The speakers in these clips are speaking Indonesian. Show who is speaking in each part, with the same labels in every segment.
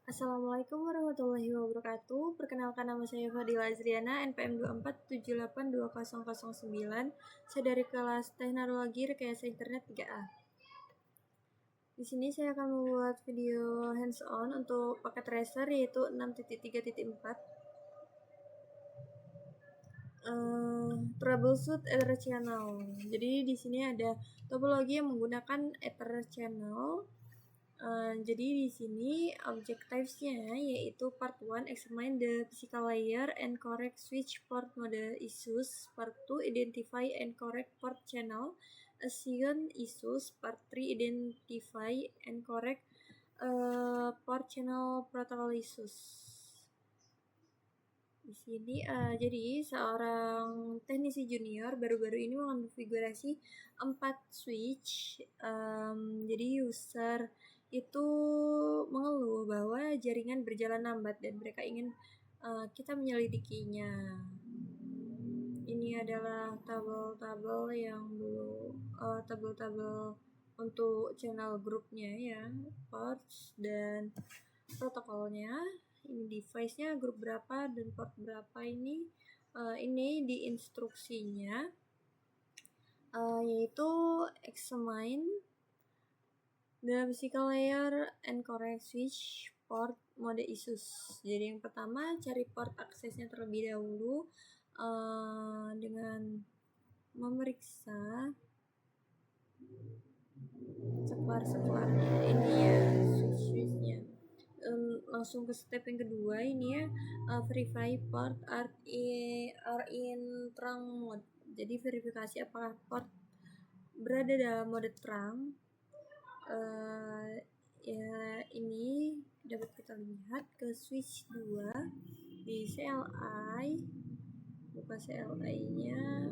Speaker 1: Assalamualaikum warahmatullahi wabarakatuh. Perkenalkan, nama saya Fadila Azriana, NPM 24782009. Saya dari kelas Teknologi Rekayasa Internet 3A. Di sini saya akan membuat video hands-on untuk paket tracer yaitu 6.3.4. Troubleshoot Ether Channel. Jadi di sini ada topologi yang menggunakan Ether Channel. Jadi di sini objectives-nya yaitu part 1 examine the physical layer and correct switch port model issues, part 2 identify and correct port channel assumption issues, part 3 identify and correct port channel protocol issues. Di sini jadi seorang teknisi junior baru-baru ini mengonfigurasi 4 switch. Jadi user itu mengeluh bahwa jaringan berjalan lambat dan mereka ingin kita menyelidikinya. Ini adalah tabel-tabel yang tabel-tabel untuk channel grupnya ya, ports dan protokolnya. Ini device-nya grup berapa dan port berapa ini di instruksinya yaitu examine the physical layer and correct switch port mode issues. Jadi yang pertama cari port aksesnya terlebih dahulu dengan memeriksa seklar-seklarnya ini ya, switch-switchnya. Langsung ke step yang kedua ini ya, verify port are in terang mode. Jadi verifikasi apakah port berada dalam mode terang. Ya ini dapat kita lihat ke switch 2 di CLI, buka CLI-nya,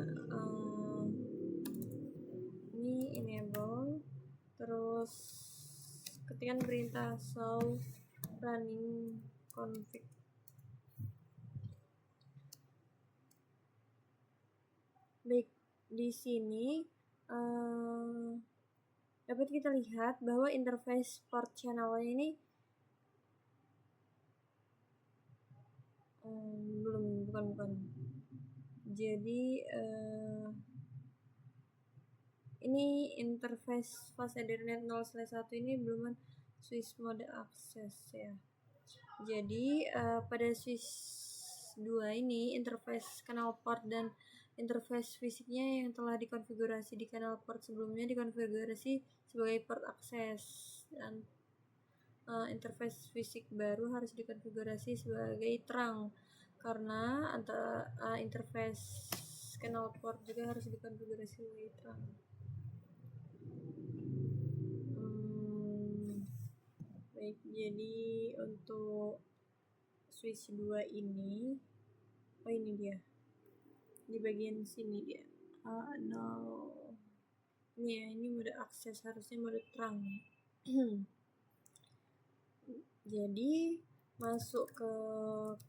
Speaker 1: ini enable, terus ketikkan perintah show running config. Baik, di sini dapat kita lihat bahwa interface port channel ini bukan. Jadi ini interface fast Ethernet 0/1 ini belum switch mode access ya. Jadi pada switch 2 ini interface kanal port dan interface fisiknya yang telah dikonfigurasi di kanal port sebelumnya dikonfigurasi sebagai port akses, dan interface fisik baru harus dikonfigurasi sebagai terang karena interface kanal port juga harus dikonfigurasi sebagai terang. Baik, jadi untuk switch 2 ini ini dia di bagian sini dia ini ya, ini mode akses, harusnya mode terang. Jadi masuk ke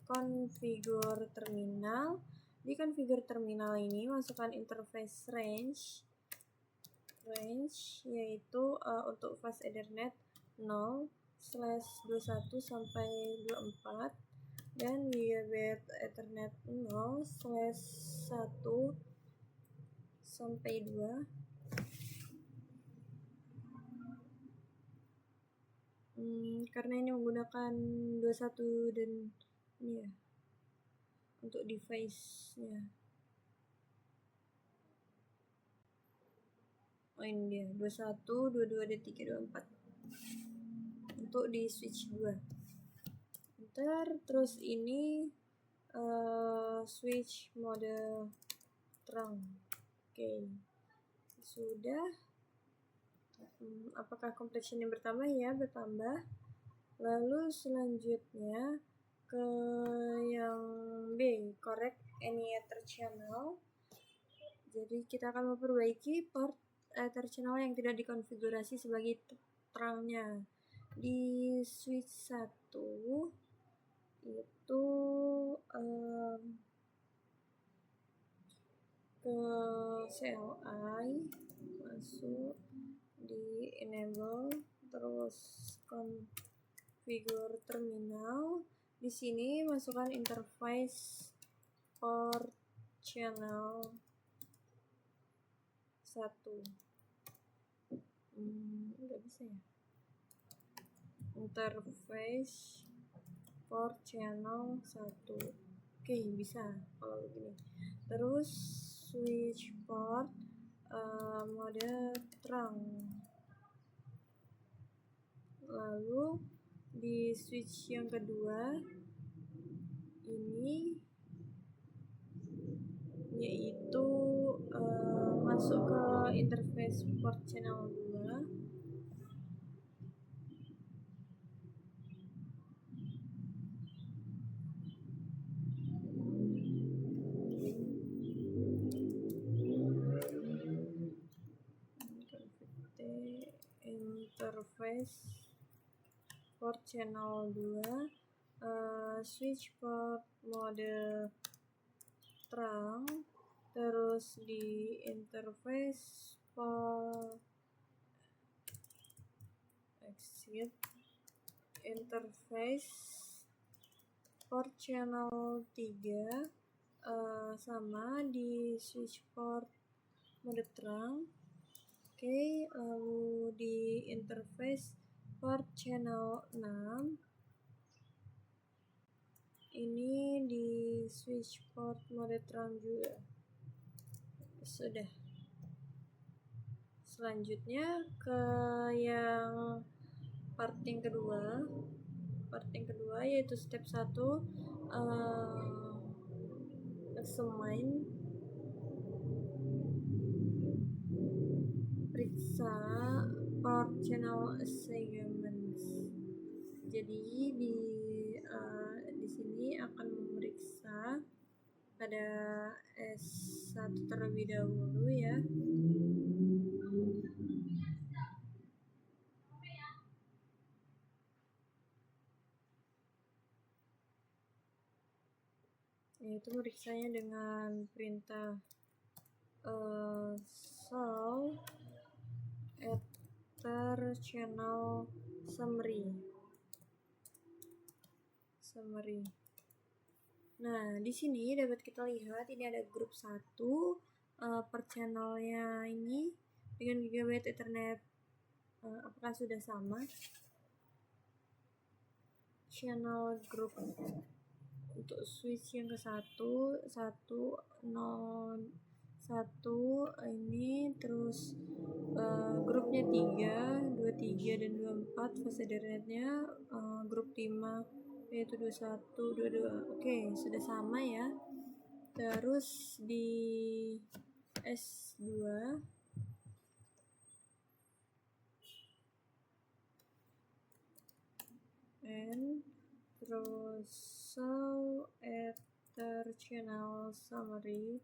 Speaker 1: configure terminal. Di configure terminal ini masukkan interface range yaitu untuk fast Ethernet 0/21 sampai 24 dan gigabit Ethernet 0/1 sampai 2. Karena ini menggunakan 21 dan ini ya untuk device-nya. Ini dia 21, 22, dan 3, 24 untuk di switch 2. Terus ini switch mode terang. Oke, sudah. Apakah completion yang bertambah? Ya, bertambah. Lalu selanjutnya ke yang B, correct any ether channel. Jadi kita akan memperbaiki port ether channel yang tidak dikonfigurasi sebagai terangnya. Di switch 1 itu ke CLI, masuk di enable, terus configure terminal. Di sini masukkan interface port channel 1. Nggak bisa ya. Interface port channel 1. Oke, bisa kalau begini. Terus switch port mode terang. Lalu di switch yang kedua ini yaitu masuk ke interface port channel 2. Interface port channel 2, switch port mode terang, terus di interface port exit interface port channel 3 sama di switch port mode terang. Oke, lalu di interface port channel 6 ini di switch port mode terang juga. Sudah. Selanjutnya ke yang part yang kedua. Part yang kedua yaitu step 1, examine, periksa port channel segments. Jadi di sini akan memeriksa pada S1 terlebih dahulu ya. Yaitu meriksanya dengan perintah show ether channel summary. Nah, di sini dapat kita lihat ini ada grup 1 per channelnya ini dengan gigabyte Ethernet. Apakah sudah sama? Channel group untuk switch yang ke 1 ini, terus grupnya 3, 23 dan 24, fase Ethernetnya grup 5 yaitu 21, 22. Oke, sudah sama ya. Terus di S2 and terus show ether channel summary.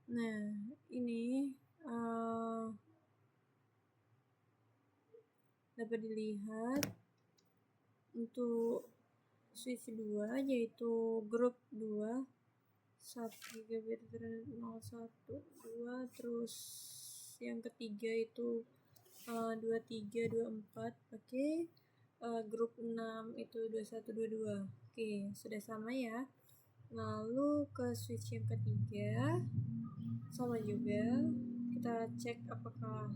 Speaker 1: Nah, ini dapat dilihat untuk switch 2 yaitu grup 2 1 GB 01 2, terus yang ketiga itu 23 24. Oke, grup 6 itu 21 22. Oke, sudah sama ya. Lalu ke switch yang ketiga sama juga, kita cek apakah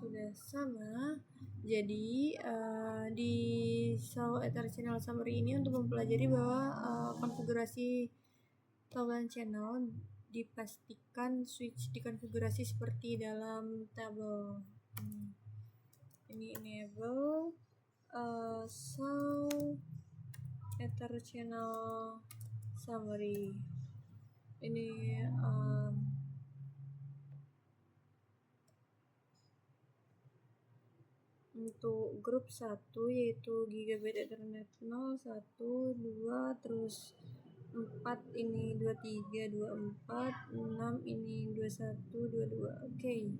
Speaker 1: sudah sama. Jadi di show ether channel summary ini untuk mempelajari bahwa konfigurasi toggle channel dipastikan switch dikonfigurasi seperti dalam tabel. Ini enable show ether channel summary. Ini untuk grup 1 yaitu gigabyte Ethernet 0, 1, 2, terus 4 ini 23, 24, 6 ini 21, 22. Oke,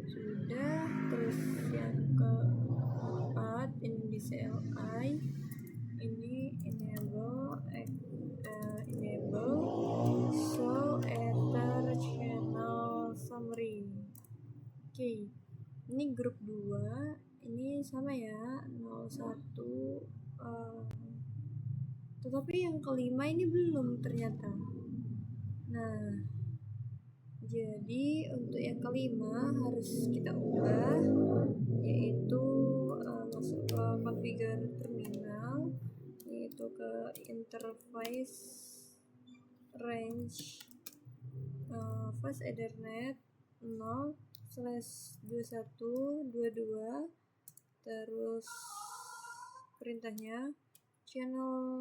Speaker 1: sudah. Terus yang keempat ini di CLI, ini enable show ether channel summary. Oke, ini grup 2 ini sama ya, 01, tetapi yang kelima ini belum ternyata. Nah, jadi untuk yang kelima harus kita ubah, yaitu masuk ke configure terminal, yaitu ke interface range fast ethernet 0/2122, terus perintahnya channel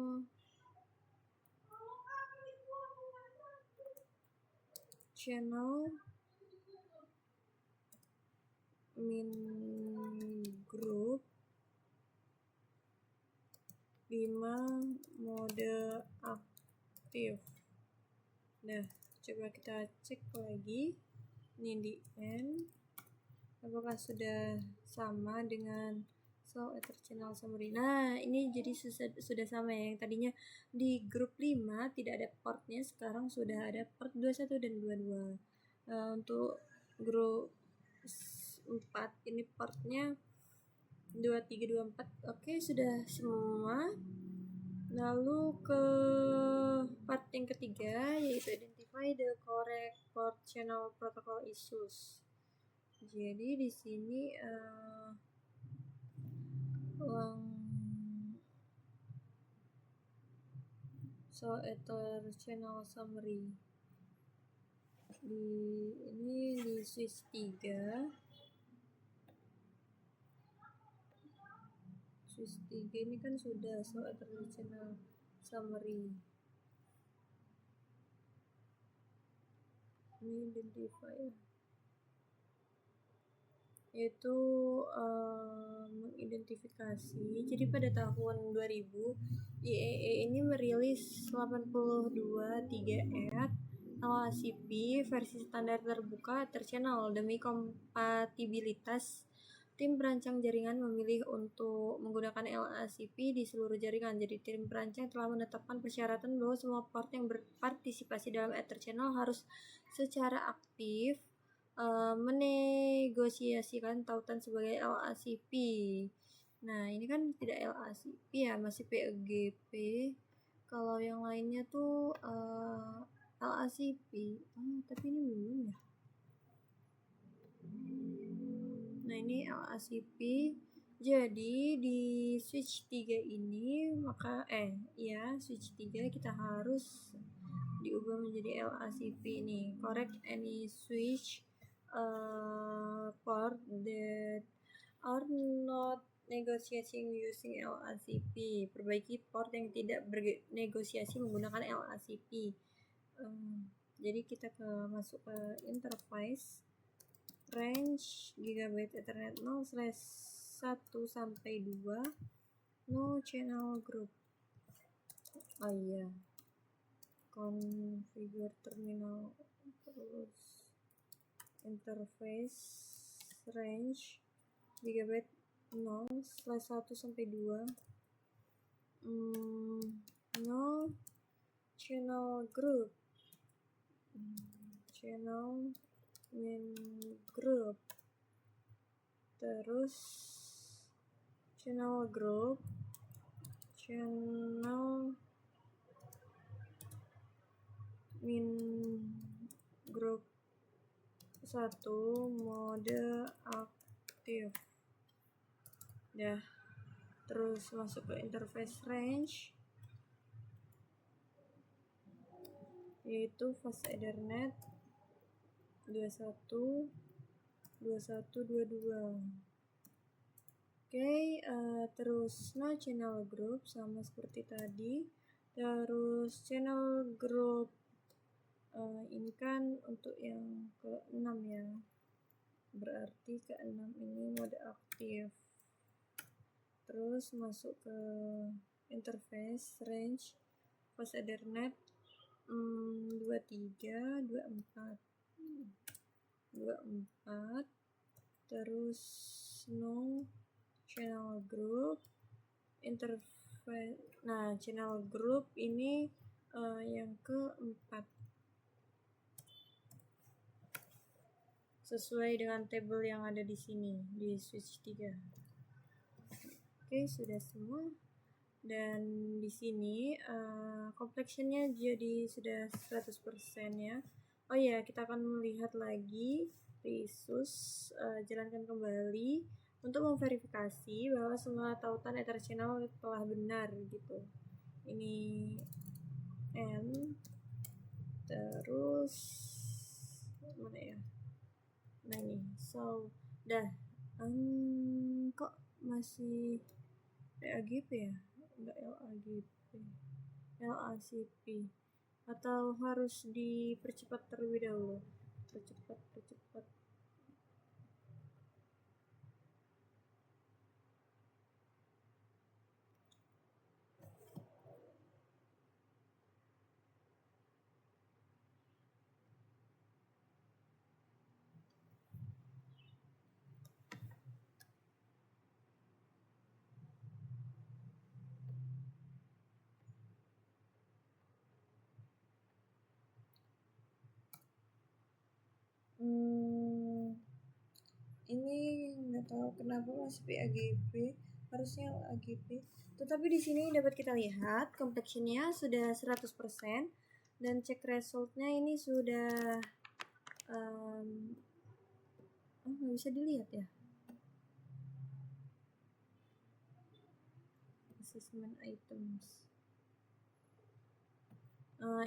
Speaker 1: min group 5 mode aktif. Nah, coba kita cek lagi ini di end, apakah sudah sama dengan Ether Channel Summary. Nah, ini jadi sudah sama ya, yang tadinya di grup 5 tidak ada portnya, sekarang sudah ada port 21 dan 22. Untuk grup 4 ini portnya 23, 24. Oke, sudah semua. Lalu ke part yang ketiga, yaitu identify the correct port channel protocol issues. Jadi di sini Ether Channel Summary ini di switch 3. Switch 3 ini kan sudah Ether Channel Summary. Ini identifier, yaitu mengidentifikasi. Jadi pada tahun 2000 IEEE ini merilis 82.3 LACP versi standar terbuka terchannel. Demi kompatibilitas, tim perancang jaringan memilih untuk menggunakan LACP di seluruh jaringan. Jadi tim perancang telah menetapkan persyaratan bahwa semua port yang berpartisipasi dalam Ether Channel harus secara aktif menegosiasikan tautan sebagai LACP. Nah, ini kan tidak LACP ya, masih PEGP. Kalau yang lainnya tuh LACP. Tapi ini belum ya. Nah, ini LACP. Jadi di switch 3 ini switch 3 kita harus diubah menjadi LACP nih. Correct any switch port that are not negotiating using LACP. Perbaiki port yang tidak bernegosiasi menggunakan LACP. Jadi kita masuk ke interface range Gigabit Ethernet 0/1 sampai 2, no channel group. Oh iya, configure terminal, terus interface range Gigabit 0/1 sampai 2, no channel group, channel min group, terus channel group, channel min group 1 mode aktif. Ya, terus masuk ke interface range, yaitu fast ethernet 21/21/22. Oke, terus no channel group sama seperti tadi. Terus channel group ini kan untuk yang ke-6 ya, berarti ke-6 ini mode aktif. Terus masuk ke interface range fast ethernet 23, 24, terus no channel group interface. Nah, channel group ini yang ke-4 sesuai dengan tabel yang ada di sini di switch 3. Oke, sudah semua. Dan di sini complexionnya jadi sudah 100% ya. Oh ya, kita akan melihat lagi Risus jalankan kembali untuk memverifikasi bahwa semua tautan Ether channel telah benar gitu. Ini N terus mana ya? Nah ini, so dah. Kok masih LAGP ya? Enggak LAGP, LACP, atau harus dipercepat terlebih dahulu? Percepat. Ini nggak tahu kenapa masih PAGP, harusnya AGP. Tetapi di sini dapat kita lihat complexionnya sudah 100% dan cek resultnya ini sudah nggak bisa dilihat ya. Assessment items.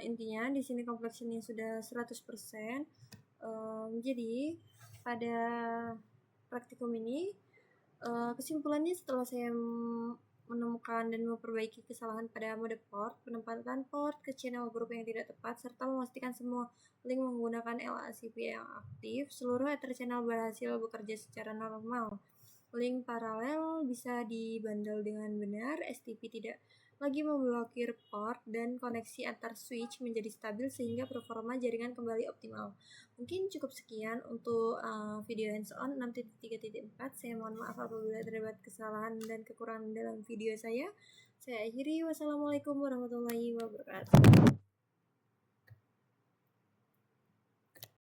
Speaker 1: Intinya di sini complexionnya sudah 100%. Jadi pada praktikum ini kesimpulannya setelah saya menemukan dan memperbaiki kesalahan pada mode port, penempatan port ke channel grup yang tidak tepat, serta memastikan semua link menggunakan LACP yang aktif, seluruh Ether channel berhasil bekerja secara normal. Link paralel bisa dibundle dengan benar, STP tidak lagi memblokir port, dan koneksi antar switch menjadi stabil sehingga performa jaringan kembali optimal. Mungkin cukup sekian untuk video hands-on 6.3.4. Saya mohon maaf apabila terdapat kesalahan dan kekurangan dalam video saya. Saya akhiri. Wassalamualaikum warahmatullahi wabarakatuh.